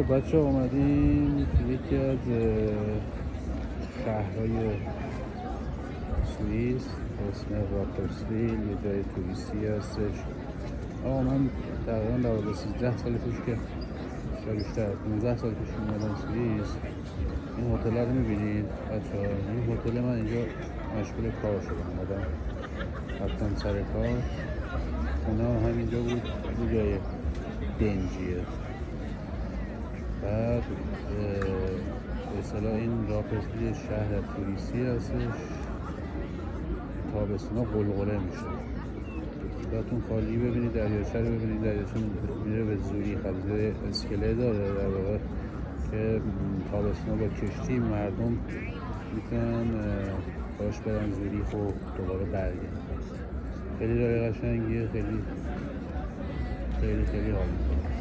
خب بچه اومدیم یکی از شهرهای سوئیس به اسم راپرسویل، یه جای توریستی هستش. من تقریبا 12-13 سال پیش که یا بیشتر 15 سال پیش اومدم سوئیس. این هتل رو میبینید بچه ها؟ این هتل من اینجا مشغول کار شدم، اومدم رفتم سر کار. خونه هم همینجا بود، این جای دنجیه. بعد به اصطلاح این راپرسویل شهر توریستی هستش، تابستونا قلقله میشه. براتون خالی ببینید، دریاچه رو ببینید. دریاچه میره به زوریخ، از اسکله داره در واقع که تابستونا با کشتی مردم میتونن باش برن زوریخ و دوباره برگردن. خیلی جای قشنگیه، خیلی خیلی خیلی حال میکنه.